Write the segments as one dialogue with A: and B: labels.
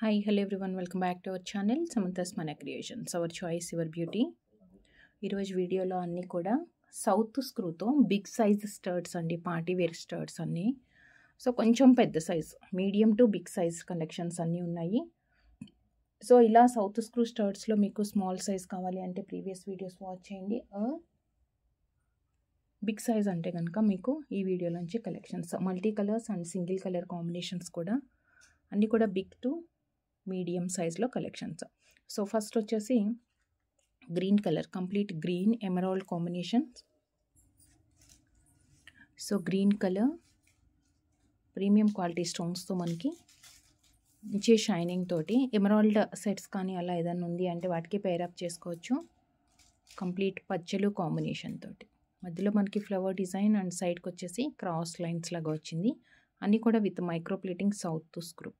A: Hi, hello everyone. Welcome back to our channel Samantha's Mana Creations. Our choice, your beauty. ఈరోజు వీడియోలో అన్నీ కూడా సౌత్ స్క్రూతో బిగ్ సైజ్ స్టర్ట్స్ అండి, పార్టీ వేర్ స్టర్ట్స్ అన్నీ. సో కొంచెం పెద్ద size, medium to big size collections అన్నీ ఉన్నాయి. సో ఇలా సౌత్ స్క్రూ స్టర్ట్స్లో మీకు స్మాల్ సైజ్ కావాలి అంటే ప్రీవియస్ వీడియోస్ వాచ్ చేయండి. బిగ్ సైజ్ అంటే కనుక మీకు ఈ వీడియోలోంచి collections, multi colours and single colour combinations కూడా అన్నీ కూడా బిగ్ టు మీడియం సైజ్లో కలెక్షన్స్. సో ఫస్ట్ వచ్చేసి green colour, complete green emerald combination. So green colour premium quality స్టోన్స్తో మనకి మంచి షైనింగ్ తోటి ఎమరాల్డ్ సెట్స్ కానీ అలా ఏదైనా ఉంది అంటే వాటికి పేరప్ చేసుకోవచ్చు. కంప్లీట్ పచ్చలు కాంబినేషన్ తోటి మధ్యలో మనకి ఫ్లవర్ డిజైన్ అండ్ సైడ్కి వచ్చేసి క్రాస్ లైన్స్ లాగా వచ్చింది. అన్నీ కూడా with micro plating south screw.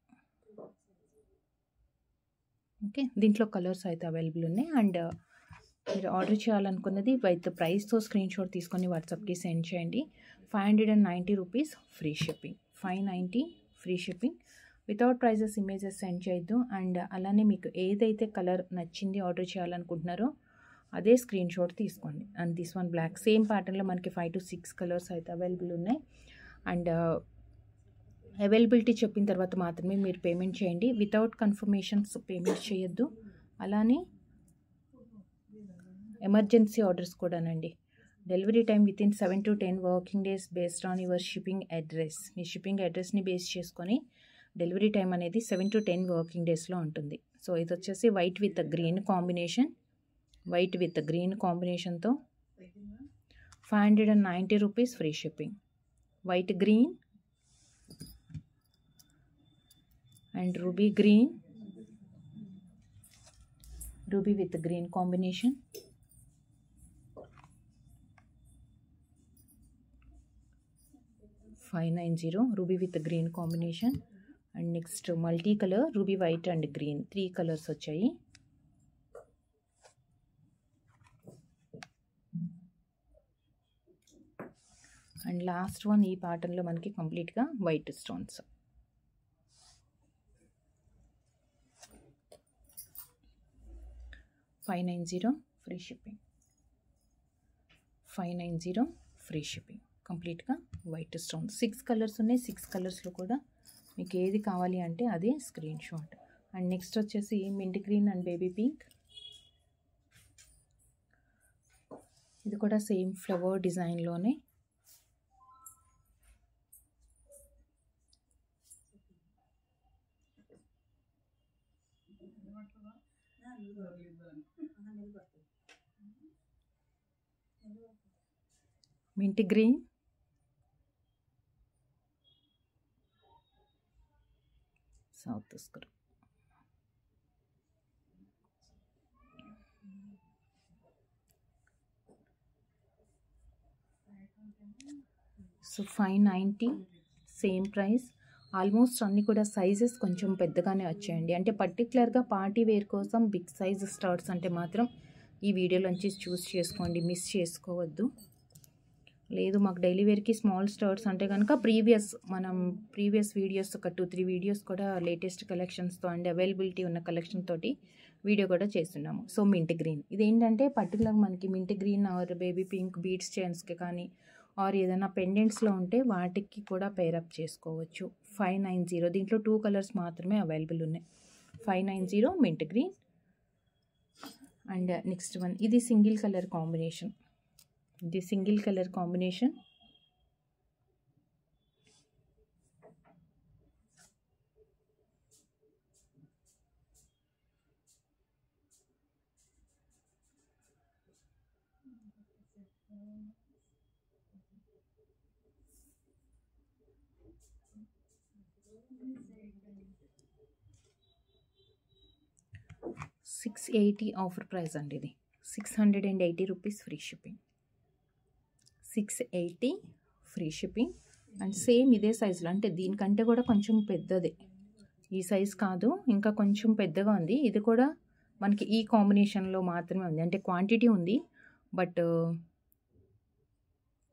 A: Okay, దీంట్లో కలర్స్ అయితే అవైలబుల్ ఉన్నాయి. అండ్ మీరు ఆర్డర్ చేయాలనుకున్నది విత్ ప్రైస్తో స్క్రీన్ షాట్ తీసుకొని వాట్సాప్కి సెండ్ చేయండి. 590 rupees free shipping, 590 free shipping. Without prices images send చేయొద్దు. అండ్ అలానే మీకు ఏదైతే కలర్ నచ్చింది ఆర్డర్ చేయాలనుకుంటున్నారో అదే స్క్రీన్ షాట్ తీసుకోండి. And this one black, same ప్యాటర్న్లో మనకి 5 to 6 కలర్స్ అయితే అవైలబుల్ ఉన్నాయి. అండ్ అవైలబిలిటీ చెప్పిన తర్వాత మాత్రమే మీరు పేమెంట్ చేయండి. వితౌట్ కన్ఫర్మేషన్స్ పేమెంట్ చేయొద్దు. అలానే ఎమర్జెన్సీ ఆర్డర్స్ కూడానండి. Delivery time within 7 to 10 working days based on your shipping address. మీ షిప్పింగ్ అడ్రస్ని బేస్ చేసుకొని డెలివరీ టైం అనేది 7 to 10 వర్కింగ్ డేస్లో ఉంటుంది. సో ఇది వచ్చేసి white with green combination, white with green కాంబినేషన్తో 590 rupees free shipping. White green and ruby green, ruby with green combination. $590 ruby with green combination. And next multi color ruby white and green, 3 colors వచ్చాయి. And last one ఈ ప్యాటర్న్లో మనకి కంప్లీట్గా white stones. $590 free shipping, 590 free shipping. కంప్లీట్గా white stones, 6 colours ఉన్నాయి. 6 కలర్స్లో కూడా మీకు ఏది కావాలి అంటే అదే స్క్రీన్ షాట్. అండ్ నెక్స్ట్ వచ్చేసి mint green and baby pink. ఇది కూడా సేమ్ ఫ్లవర్ డిజైన్లోనే mint green, south screw. So 590 same price. Almost అన్నీ కూడా సైజెస్ కొంచెం పెద్దగానే వచ్చాయండి. అంటే పర్టికులర్గా పార్టీ వేర్ కోసం బిగ్ సైజ్ స్టర్ట్స్ అంటే మాత్రం ఈ వీడియోలోంచి చూస్ చేసుకోండి, మిస్ చేసుకోవద్దు. లేదు మాకు డైలీ వేర్కి స్మాల్ స్టర్ట్స్ అంటే కనుక ప్రీవియస్ వీడియోస్ ఒక 2-3 వీడియోస్ కూడా లేటెస్ట్ కలెక్షన్స్తో అండ్ అవైలబిలిటీ ఉన్న కలెక్షన్ తోటి వీడియో కూడా చేస్తున్నాము. సో మింట్ గ్రీన్ ఇదేంటంటే పర్టికులర్గా మనకి mint green or baby pink beads చైన్స్కి కానీ ఆర్ ఏదైనా పెండెంట్స్లో ఉంటే వాటికి కూడా పేరప్ చేసుకోవచ్చు. 590, దీంట్లో 2 కలర్స్ మాత్రమే అవైలబుల్ ఉన్నాయి. 590 mint green. And next one ఇది సింగిల్ కలర్ కాంబినేషన్, ఇది single colour combination. $680 offer price అండి. ఇది 680 rupees free shipping, 680 free shipping. And same ఇదే సైజులో, అంటే దీనికంటే కూడా కొంచెం పెద్దది, ఈ సైజ్ కాదు ఇంకా కొంచెం పెద్దగా ఉంది. ఇది కూడా మనకి ఈ కాంబినేషన్లో మాత్రమే ఉంది, అంటే క్వాంటిటీ ఉంది బట్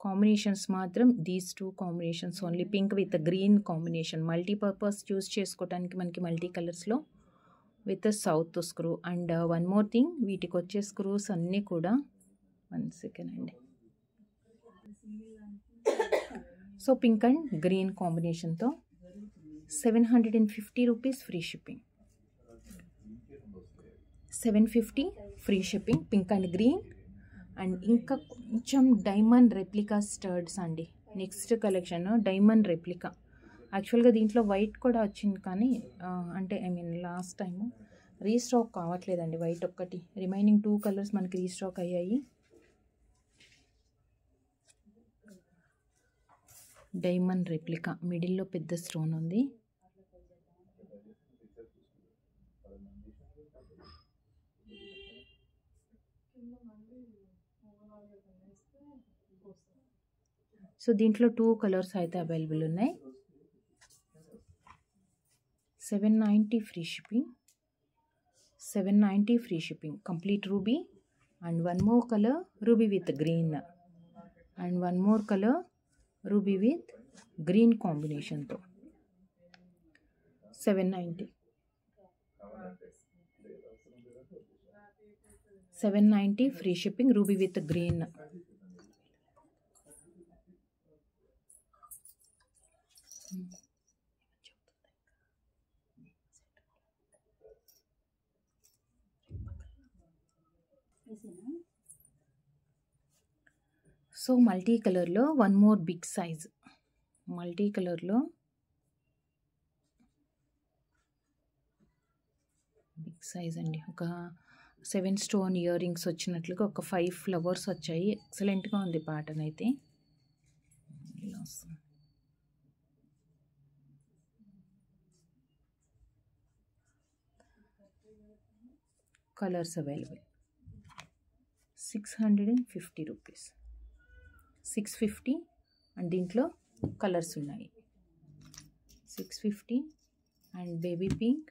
A: కాంబినేషన్స్ మాత్రం these 2 combinations only. Pink with green combination, multipurpose use చేసుకోవడానికి మనకి మల్టీ కలర్స్లో with south screw. And one more thing, వీటికి వచ్చే స్క్రూస్ అన్నీ కూడా 1 సెకండ్ అండి. సో పింక్ అండ్ గ్రీన్ కాంబినేషన్తో 750 rupees free shipping. 750 free shipping, pink and green. And ఇంకా కొంచెం డైమండ్ రెప్లికా స్టర్డ్స్ అండి. Next collection diamond replica. యాక్చువల్గా దీంట్లో వైట్ కూడా వచ్చింది, కానీ అంటే I mean last time restock కావట్లేదండి. వైట్ ఒక్కటి, రిమైనింగ్ 2 కలర్స్ మనకి రీస్టాక్ అయ్యాయి. డైమండ్ రెప్లికా, మిడిల్లో పెద్ద స్టోన్ ఉంది. సో దీంట్లో 2 కలర్స్ అయితే అవైలబుల్ ఉన్నాయి. 790 free shipping. 790 free shipping, complete ruby. And one more colour ruby with green. And one more colour ruby with green కాంబినేషన్తో 790. 790 free shipping, ruby with green. So multi కలర్లో one more big size. Multi కలర్లో big size అండి. ఒక 7 stone ear rings వచ్చినట్లుగా ఒక 5 flowers వచ్చాయి. ఎక్సలెంట్గా ఉంది ప్యాటర్న్ అయితే. Colours available. 650 రూపీస్. 650 అండ్ దీంట్లో కలర్స్ ఉన్నాయి. 650 and baby pink,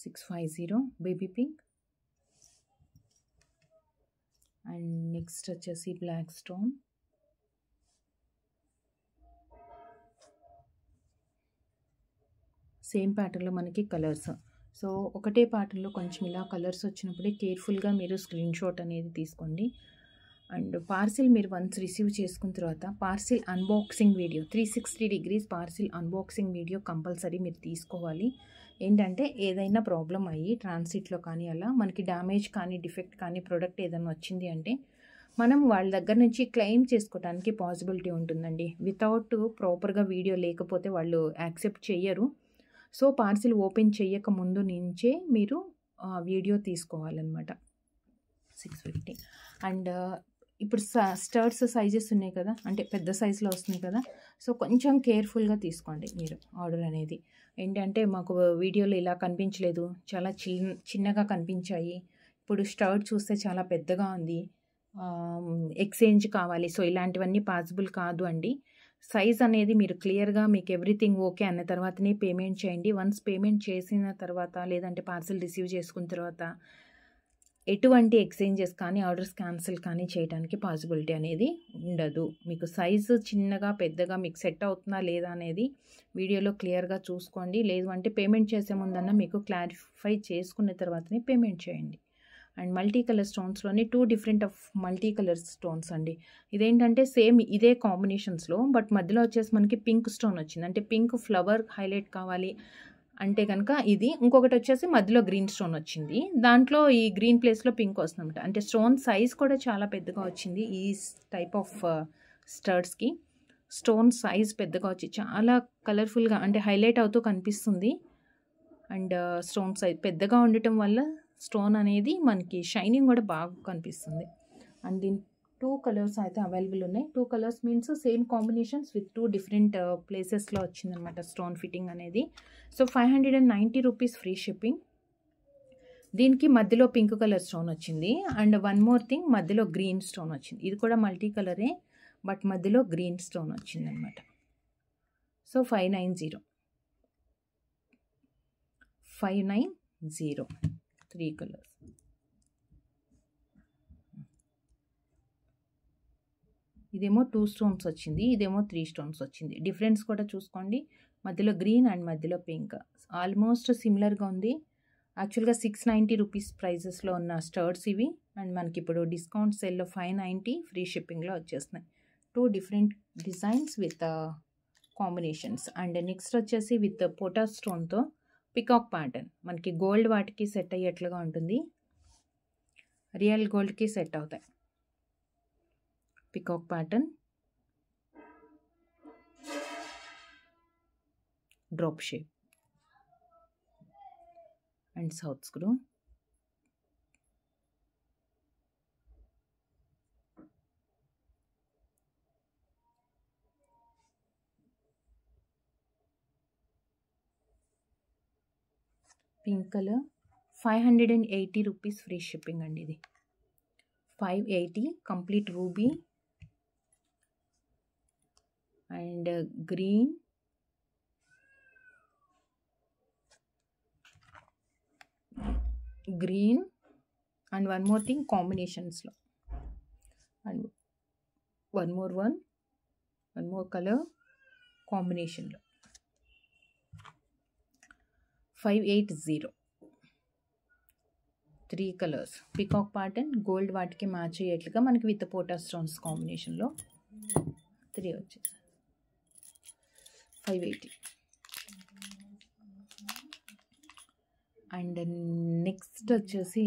A: $650 baby pink. And next వచ్చేసి బ్లాక్ స్టోన్. సేమ్ ప్యాటర్న్లో మనకి కలర్స్. సో ఒకటే ప్యాటర్న్లో కొంచెం ఇలా కలర్స్ వచ్చినప్పుడే కేర్ఫుల్గా మీరు స్క్రీన్ షాట్ అనేది తీసుకోండి. అండ్ పార్సిల్ మీరు వన్స్ రిసీవ్ చేసుకున్న తర్వాత parcel unboxing video, 360 degrees parcel unboxing video compulsory మీరు తీసుకోవాలి. ఏంటంటే ఏదైనా ప్రాబ్లం అయ్యి ట్రాన్సిట్లో కానీ అలా మనకి డ్యామేజ్ కానీ డిఫెక్ట్ కానీ ప్రోడక్ట్ ఏదైనా వచ్చింది అంటే మనం వాళ్ళ దగ్గర నుంచి క్లెయిమ్ చేసుకోవడానికి పాసిబిలిటీ ఉంటుందండి. వితౌట్ ప్రాపర్గా వీడియో లేకపోతే వాళ్ళు యాక్సెప్ట్ చెయ్యరు. సో పార్సిల్ ఓపెన్ చేయక ముందు నుంచే మీరు వీడియో తీసుకోవాలన్నమాట. 650. అండ్ ఇప్పుడు స్టర్ట్స్ సైజెస్ ఉన్నాయి కదా, అంటే పెద్ద సైజులో వస్తున్నాయి కదా. సో కొంచెం కేర్ఫుల్గా తీసుకోండి మీరు ఆర్డర్ అనేది. ఏంటంటే మాకు వీడియోలో ఇలా కనిపించలేదు, చాలా చిన్నగా కనిపించాయి. ఇప్పుడు స్టర్ట్ చూస్తే చాలా పెద్దగా ఉంది, ఎక్స్చేంజ్ కావాలి. సో ఇలాంటివన్నీ పాసిబుల్ కాదు అండి. సైజ్ అనేది మీరు క్లియర్గా మీకు ఎవ్రీథింగ్ ఓకే అన్న తర్వాతనే పేమెంట్ చేయండి. వన్స్ పేమెంట్ చేసిన తర్వాత లేదంటే పార్సిల్ రిసీవ్ చేసుకున్న తర్వాత ఎటువంటి ఎక్స్చేంజెస్ కానీ ఆర్డర్స్ క్యాన్సిల్ కానీ చేయడానికి పాసిబిలిటీ అనేది ఉండదు. మీకు సైజు చిన్నగా పెద్దగా మీకు సెట్ అవుతుందా లేదా అనేది వీడియోలో క్లియర్గా చూసుకోండి. లేదు అంటే పేమెంట్ చేసే ముందన్నా మీకు క్లారిఫై చేసుకున్న తర్వాతనే పేమెంట్ చేయండి. అండ్ మల్టీ కలర్ స్టోన్స్లోనే 2 different of multi colour stones అండి. ఇదేంటంటే సేమ్ ఇదే కాంబినేషన్స్లో బట్ మధ్యలో వచ్చేసి మనకి పింక్ స్టోన్ వచ్చింది. అంటే పింక్ ఫ్లవర్ హైలైట్ కావాలి అంటే కనుక ఇది. ఇంకొకటి వచ్చేసి మధ్యలో గ్రీన్ స్టోన్ వచ్చింది, దాంట్లో ఈ గ్రీన్ ప్లేస్లో పింక్ వస్తుందన్నమాట. అంటే స్టోన్ సైజ్ కూడా చాలా పెద్దగా వచ్చింది ఈ టైప్ ఆఫ్ స్టర్ట్స్కి. స్టోన్ సైజ్ పెద్దగా వచ్చి చాలా కలర్ఫుల్గా అంటే హైలైట్ అవుతూ కనిపిస్తుంది. అండ్ స్టోన్ సైజ్ పెద్దగా ఉండటం వల్ల స్టోన్ అనేది మనకి షైనింగ్ కూడా బాగా కనిపిస్తుంది. అండ్ దీని 2 కలర్స్ అయితే అవైలబుల్ ఉన్నాయి. 2 colours means same combinations with 2 different ప్లేసెస్లో వచ్చిందనమాట స్టోన్ ఫిట్టింగ్ అనేది. So 590 rupees free shipping. దీనికి మధ్యలో పింక్ కలర్ స్టోన్ వచ్చింది. అండ్ వన్ మోర్ థింగ్, మధ్యలో గ్రీన్ స్టోన్ వచ్చింది. ఇది కూడా మల్టీ కలరే బట్ మధ్యలో గ్రీన్ స్టోన్ వచ్చింది అనమాట. So 590 3 colours. ఇదేమో 2 స్టోన్స్ వచ్చింది, ఇదేమో 3 స్టోన్స్ వచ్చింది. డిఫరెన్స్ కూడా చూసుకోండి, మధ్యలో గ్రీన్ అండ్ మధ్యలో పింక్. ఆల్మోస్ట్ సిమిలర్గా ఉంది. యాక్చువల్గా 690 రూపీస్ ప్రైజెస్లో ఉన్న స్టర్ట్స్ ఇవి. అండ్ మనకి ఇప్పుడు డిస్కౌంట్ సేల్లో 590 ఫ్రీ షిప్పింగ్లో వచ్చేస్తున్నాయి. 2 different designs with combinations. And next వచ్చేసి విత్ పోటా స్టోన్తో పికాక్ ప్యాటర్న్. మనకి గోల్డ్ వాటికి సెట్ అయ్యేట్లుగా ఉంటుంది, రియల్ గోల్డ్కి సెట్ అవుతాయి. Peacock pattern, drop shape and south screw. Pink colour, 580 rupees free shipping అండి. ఇది 580 complete ruby and green, green and one more thing కాంబినేషన్స్లో, అండ్ వన్ మోర్ కలర్ కాంబినేషన్లో. 580 3 కలర్స్, పికాక్ ప్యాటర్న్, గోల్డ్ వాటికి match అయ్యేట్లుగా మనకి with పోటా stones కాంబినేషన్లో 3 వచ్చేసి 580. అండ్ నెక్స్ట్ వచ్చేసి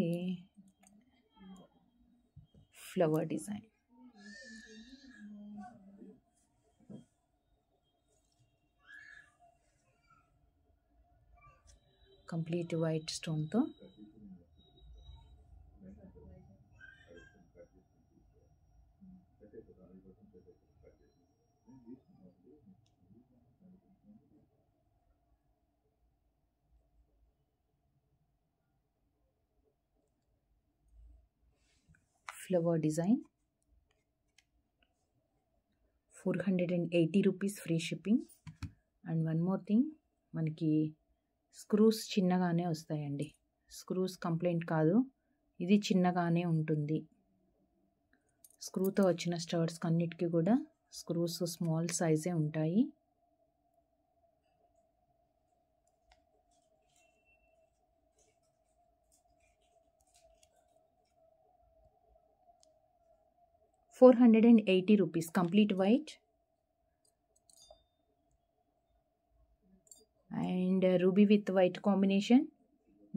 A: ఫ్లవర్ డిజైన్. కంప్లీట్ వైట్ స్టోన్తో flower design. 480 rupees free shipping. And one more thing, మనకి స్క్రూస్ చిన్నగానే వస్తాయండి. స్క్రూస్ కంప్లైంట్ కాదు, ఇది చిన్నగానే ఉంటుంది. స్క్రూతో వచ్చిన స్టర్ట్స్ అన్నిటికీ కూడా స్క్రూస్ స్మాల్ సైజే ఉంటాయి. ₹480 complete white and ruby with white combination.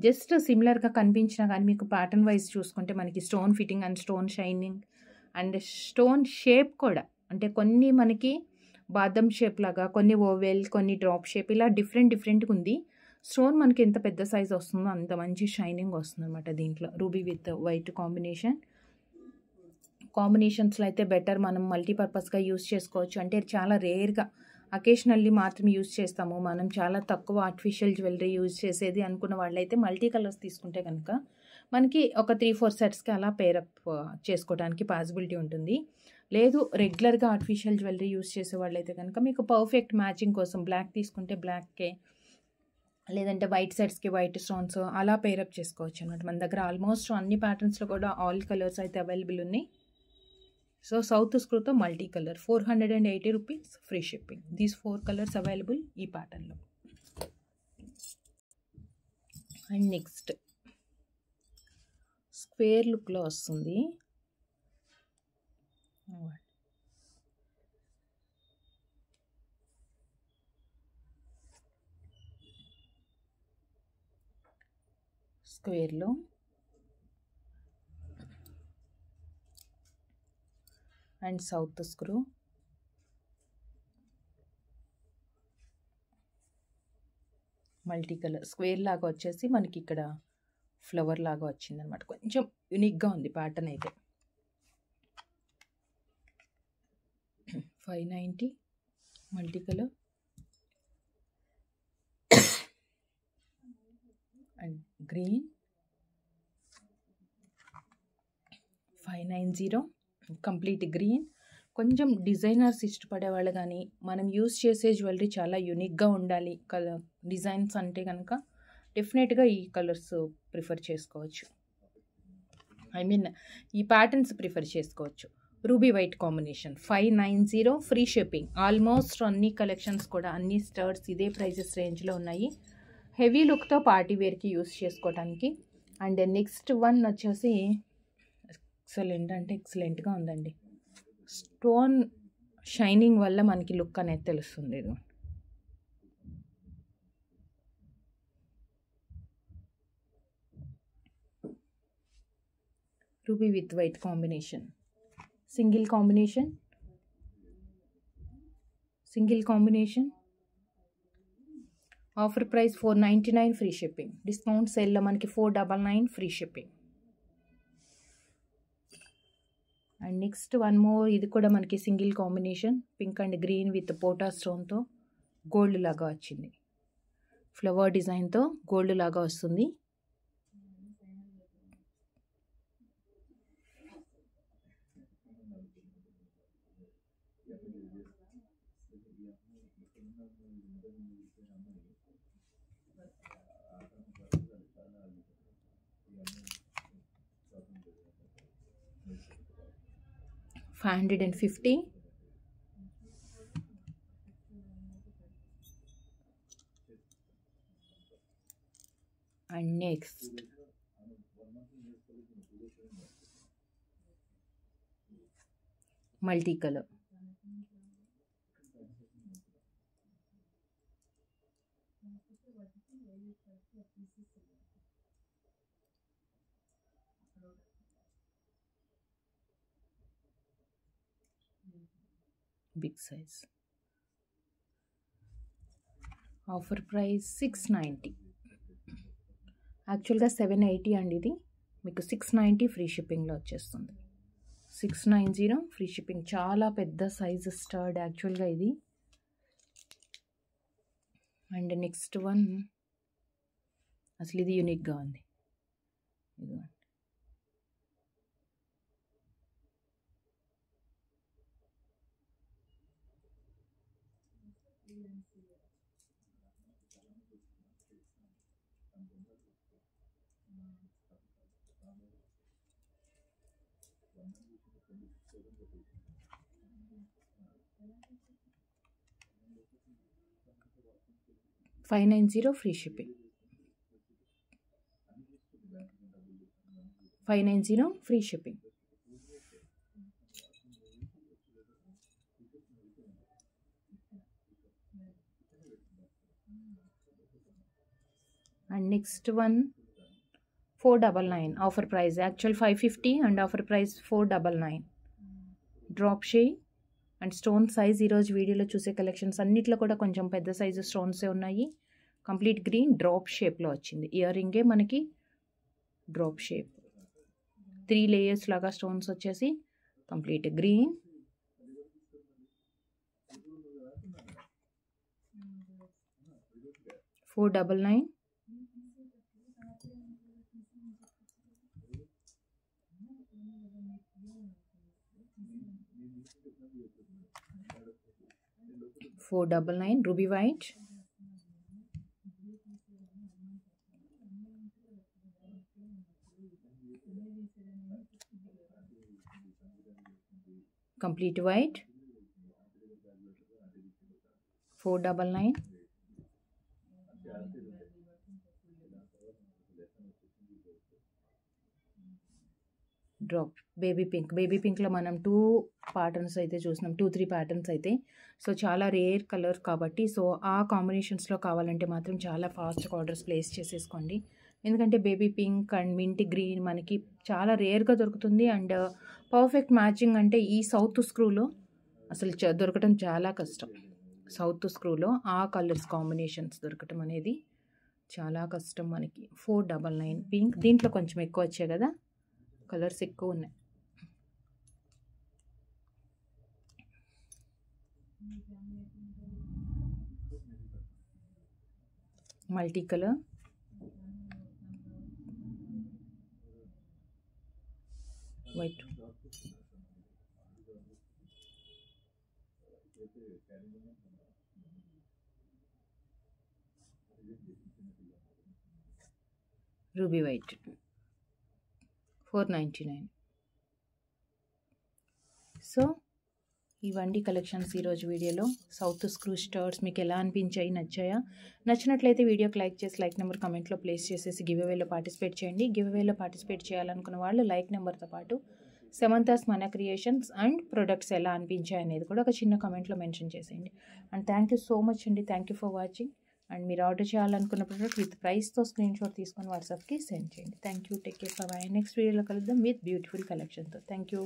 A: Just సిమిలర్గా కనిపించినా కానీ మీకు ప్యాటర్న్ వైజ్ చూసుకుంటే మనకి stone fitting and stone shining and stone shape కూడా, అంటే కొన్ని మనకి బాదం షేప్ లాగా, కొన్ని ఓవెల్, కొన్ని డ్రాప్ షేప్, ఇలా డిఫరెంట్గా ఉంది. స్టోన్ మనకి ఎంత పెద్ద సైజ్ వస్తుందో అంత మంచి షైనింగ్ వస్తుంది అనమాట దీంట్లో. రూబీ విత్ వైట్ కాంబినేషన్స్లో అయితే బెటర్, మనం మల్టీపర్పస్గా యూస్ చేసుకోవచ్చు. అంటే చాలా రేర్గా అకేషనల్లీ మాత్రమే యూజ్ చేస్తాము, మనం చాలా తక్కువ ఆర్టిఫిషియల్ జ్యువెలరీ యూజ్ చేసేది అనుకున్న వాళ్ళైతే మల్టీ కలర్స్ తీసుకుంటే కనుక మనకి ఒక 3-4 సెట్స్కి అలా పేరప్ చేసుకోవడానికి పాసిబిలిటీ ఉంటుంది. లేదు రెగ్యులర్గా ఆర్టిఫిషియల్ జ్యువెలరీ యూజ్ చేసే వాళ్ళైతే కనుక మీకు పర్ఫెక్ట్ మ్యాచింగ్ కోసం బ్లాక్ తీసుకుంటే బ్లాక్కే, లేదంటే వైట్ సెట్స్కి వైట్ స్టోన్స్ అలా పేరప్ చేసుకోవచ్చు అనమాట. మన దగ్గర ఆల్మోస్ట్ అన్ని ప్యాటర్న్స్లో కూడా ఆల్ కలర్స్ అయితే అవైలబుల్ ఉన్నాయి. సో సౌత్ స్క్రూతో multi colour, ₹480 free shipping. These 4 colours available ఈ ప్యాటర్న్లో. అండ్ నెక్స్ట్ స్క్వేర్ లుక్లో వస్తుంది. స్క్వేర్లో and south screw, multi colour. Square లాగా వచ్చేసి మనకి ఇక్కడ ఫ్లవర్ లాగా వచ్చింది అనమాట. కొంచెం యూనిక్గా ఉంది ప్యాటర్న్ అయితే. 590 multi colour and green. 590 complete green. కొంచెం డిజైనర్స్ ఇష్టపడే వాళ్ళు కానీ మనం యూస్ చేసే జ్యువెలరీ చాలా యూనిక్గా ఉండాలి కలర్ డిజైన్స్ అంటే కనుక డెఫినెట్గా ఈ కలర్స్ ప్రిఫర్ చేసుకోవచ్చు. ఐ మీన్ ఈ ప్యాటర్న్స్ ప్రిఫర్ చేసుకోవచ్చు. Ruby white combination 590 free shipping. Almost అన్ని కలెక్షన్స్ కూడా అన్ని స్టర్ట్స్ ఇదే ప్రైజెస్ రేంజ్లో ఉన్నాయి. హెవీ లుక్తో పార్టీ వేర్కి యూస్ చేసుకోవడానికి. అండ్ నెక్స్ట్ వన్ వచ్చేసి ఎక్సలెంట్ అంటే ఎక్సలెంట్గా ఉందండి. స్టోన్ షైనింగ్ వల్ల మనకి లుక్ అనేది తెలుస్తుంది. ఇది ruby with white combination, single combination. Offer price 499 free shipping. Discount సేల్లో మనకి 499 free shipping. And next one more, ఇది కూడా మనకి single combination, pink and green with పోటా స్టోన్తో గోల్డ్ లాగా వచ్చింది. ఫ్లవర్ డిజైన్తో గోల్డ్ లాగా వస్తుంది. $550. And next multicolor. Big size. Offer price 690. యాక్చువల్గా 780 అండి. ఇది మీకు 690 ఫ్రీ షిప్పింగ్లో వచ్చేస్తుంది. 690 ఫ్రీ షిప్పింగ్. చాలా పెద్ద సైజు స్టర్డ్ యాక్చువల్గా ఇది. అండ్ నెక్స్ట్ వన్ అసలు ఇది యూనిక్గా ఉంది. ఇది $590 free shipping. 590 free shipping. And next one 499 offer price. Actual 550 and offer price 499. Drop shade and stone size ఈరోజు వీడియోలో చూసే కలెక్షన్స్ అన్నిట్లో కూడా కొంచెం పెద్ద సైజు స్టోన్సే ఉన్నాయి. కంప్లీట్ గ్రీన్ డ్రాప్ షేప్లో వచ్చింది. ఇయర్ రింగే మనకి డ్రాప్ షేప్, 3 లేయర్స్ లాగా స్టోన్స్ వచ్చేసి complete green. $499. $499 ruby white. Complete white. $499. Drop baby pink. Baby పింక్లో మనం 2 ప్యాటర్న్స్ అయితే చూసినాం, 2-3 ప్యాటర్న్స్ అయితే. సో చాలా రేర్ కలర్ కాబట్టి, సో ఆ కాంబినేషన్స్లో కావాలంటే మాత్రం చాలా ఫాస్ట్గా ఆర్డర్స్ ప్లేస్ చేసేసుకోండి. ఎందుకంటే baby pink and mint green మనకి చాలా రేర్గా దొరుకుతుంది. అండ్ పర్ఫెక్ట్ మ్యాచింగ్ అంటే ఈ సౌత్ స్క్రూలో అసలు దొరకటం చాలా కష్టం. సౌత్ స్క్రూలో ఆ కలర్స్ కాంబినేషన్స్ దొరకటం అనేది చాలా కష్టం మనకి. 499 పింక్. దీంట్లో కొంచెం ఎక్కువ వచ్చాయి కదా, కలర్స్ ఎక్కువ ఉన్నాయి. Multi colour. White. Ruby white. $499. So ఇవండి కలెక్షన్స్ ఈరోజు వీడియోలో. సౌత్ స్క్రూ స్టర్ట్స్ మీకు ఎలా అనిపించాయి, నచ్చాయా? నచ్చినట్లయితే వీడియోకి లైక్ చేసి లైక్ నెంబర్ కమెంట్లో ప్లేస్ చేసేసి గివ్ అవేలో పార్టిసిపేట్ చేయండి. గివ్ అవేలో పార్టిసిపేట్ చేయాలనుకున్న వాళ్ళు లైక్ నెంబర్తో పాటు సమంతాస్ మన క్రియేషన్స్ అండ్ ప్రొడక్ట్స్ ఎలా అనిపించాయి అనేది కూడా ఒక చిన్న కమెంట్లో మెన్షన్ చేసేయండి. And thank you so much అండి. Thank you for watching. And మీరు ఆర్డర్ చేయాలనుకున్న ప్రోడక్ట్ విత్ ప్రైస్తో స్క్రీన్ షాట్ తీసుకొని వాట్సాప్కి సెండ్ చేయండి. Thank you. Take care. Bye. Next వీడియోలో కలుద్దాం విత్ బ్యూటిఫుల్ కలెక్షన్తో. Thank you.